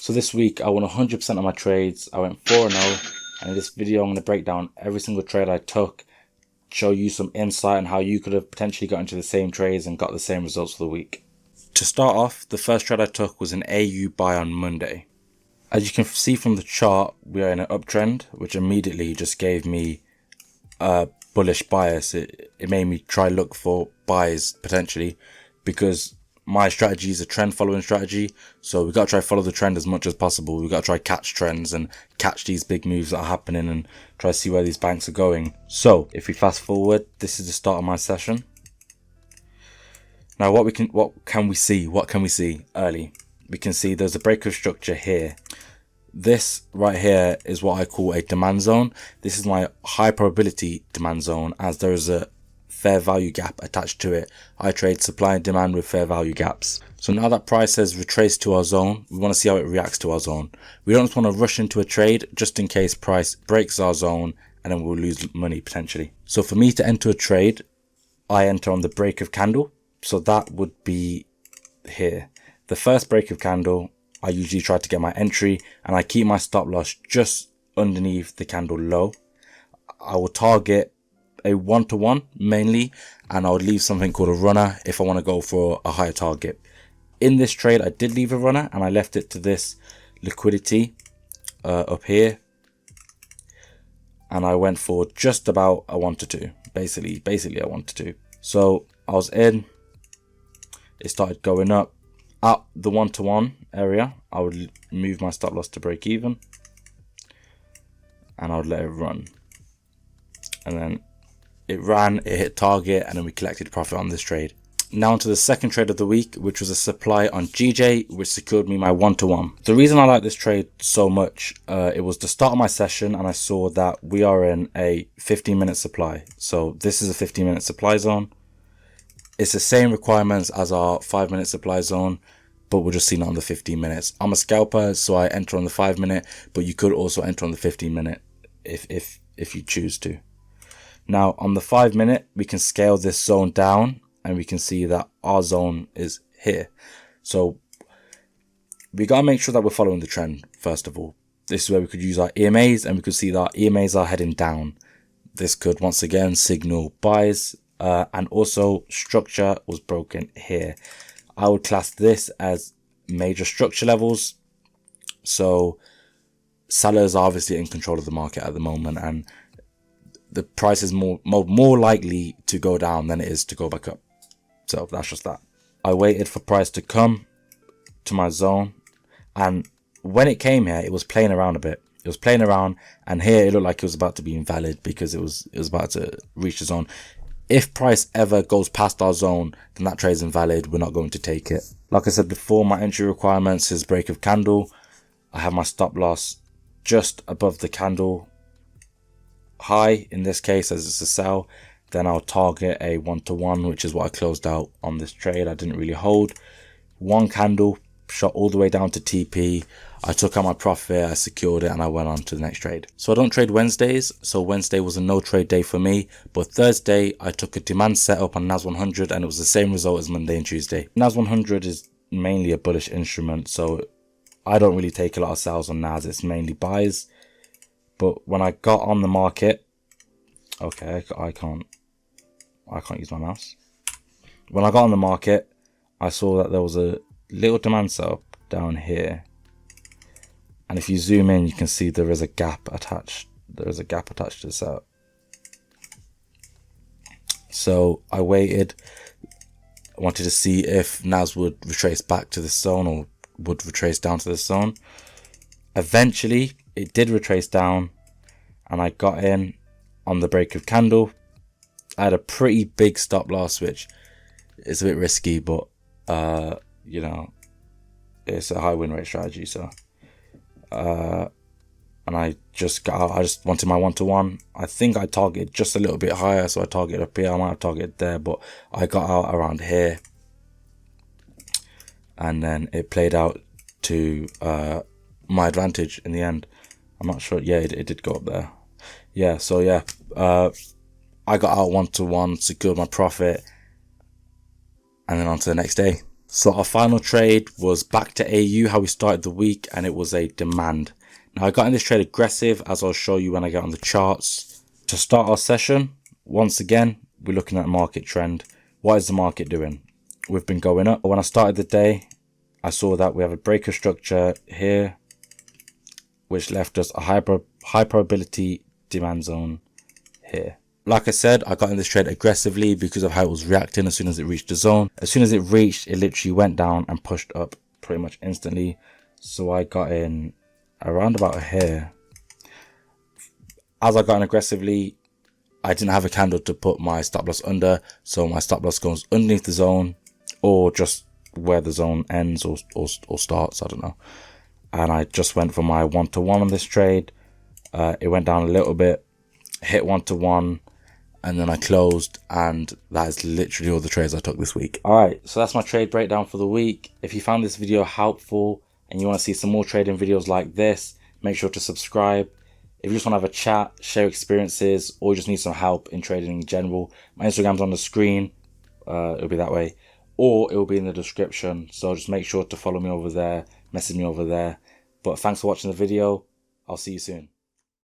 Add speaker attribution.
Speaker 1: So this week I won 100% of my trades. I went 4-0, and in this video I'm going to break down every single trade I took, show you some insight on how you could have potentially got into the same trades and got the same results for the week. To start off, the first trade I took was an AU buy on Monday. As you can see from the chart, we are in an uptrend, which immediately just gave me a bullish bias. It made me try look for buys potentially, because my strategy is a trend following strategy. So we got to try follow the trend as much as possible. We got to try catch trends and catch these big moves that are happening and try to see where these banks are going. So if we fast forward, this is the start of my session. Now what can we see early? We can see there's a break of structure here. This right here is what I call a demand zone. This is my high probability demand zone, as there is a fair value gap attached to it. I trade supply and demand with fair value gaps. So now that price has retraced to our zone, we want to see how it reacts to our zone. We don't just want to rush into a trade just in case price breaks our zone and then we'll lose money potentially. So for me to enter a trade, I enter on the break of candle. So that would be here. The first break of candle, I usually try to get my entry, and I keep my stop loss just underneath the candle low. I will target a 1-to-1 mainly, and I would leave something called a runner if I want to go for a higher target. In this trade, I did leave a runner, and I left it to this liquidity up here, and I went for just about a 1-to-2, basically a 1-to-2. So I was in, it started going up. At the 1-to-1 area, I would move my stop loss to break even, and I would let it run. And then it ran, it hit target, and then we collected profit on this trade. Now onto the second trade of the week, which was a supply on GJ, which secured me my 1-to-1. The reason I like this trade so much, it was the start of my session, and I saw that we are in a 15-minute supply. So this is a 15-minute supply zone. It's the same requirements as our 5-minute supply zone, but we're just seeing it on the 15 minutes. I'm a scalper, so I enter on the 5-minute, but you could also enter on the 15-minute if you choose to. Now on the 5-minute, we can scale this zone down, and we can see that our zone is here. So we gotta make sure that we're following the trend first of all. This is where we could use our EMAs, and we could see that our EMAs are heading down. This could once again signal buys. And also structure was broken here. I would class this as major structure levels. So sellers are obviously in control of the market at the moment, and the price is more likely to go down than it is to go back up. So that's just that. I waited for price to come to my zone, and when it came here, it was playing around a bit. It was playing around, and here it looked like it was about to be invalid because it was about to reach the zone. If price ever goes past our zone, then that trade is invalid. We're not going to take it. Like I said before, my entry requirements is break of candle. I have my stop loss just above the candle high. In this case, as it's a sell, then I'll target a 1-to-1, which is what I closed out on this trade. I didn't really hold. One candle shot all the way down to TP. I took out my profit, I secured it, and I went on to the next trade. So I don't trade Wednesdays, so Wednesday was a no trade day for me. But Thursday, I took a demand setup on NAS 100, and it was the same result as Monday and Tuesday. NAS 100 is mainly a bullish instrument, so I don't really take a lot of sales on NAS. It's mainly buys. But when I got on the market, okay, I can't use my mouse. When I got on the market, I saw that there was a little demand setup down here, and if you zoom in, you can see there is a gap attached. There is a gap attached to the setup. So I waited. I wanted to see if NAS would retrace back to this zone or would retrace down to this zone. Eventually, it did retrace down, and I got in on the break of candle. I had a pretty big stop loss, which is a bit risky, but you know, it's a high win rate strategy. So and I just got out. I just wanted my 1-to-1. I think I targeted just a little bit higher, so I targeted up here. I might have targeted there, but I got out around here, and then it played out to my advantage in the end. I'm not sure. Yeah, it did go up there. Yeah, so yeah, I got out 1-to-1, secured my profit, and then on to the next day. So our final trade was back to AU, how we started the week, and it was a demand. Now I got in this trade aggressive, as I'll show you when I get on the charts. To start our session, once again, we're looking at market trend. What is the market doing? We've been going up. When I started the day, I saw that we have a breaker structure here, which left us a high probability demand zone here. Like I said, I got in this trade aggressively because of how it was reacting as soon as it reached the zone. As soon as it reached, it literally went down and pushed up pretty much instantly. So I got in around about here. As I got in aggressively, I didn't have a candle to put my stop loss under. So my stop loss goes underneath the zone, or just where the zone ends or starts, I don't know. And I just went for my 1-to-1 on this trade. It went down a little bit, hit 1-to-1, and then I closed, and that is literally all the trades I took this week. Alright, so that's my trade breakdown for the week. If you found this video helpful and you want to see some more trading videos like this, make sure to subscribe. If you just want to have a chat, share experiences, or you just need some help in trading in general, my Instagram's on the screen. It'll be that way, or it will be in the description. So just make sure to follow me over there, message me over there. But thanks for watching the video. I'll see you soon.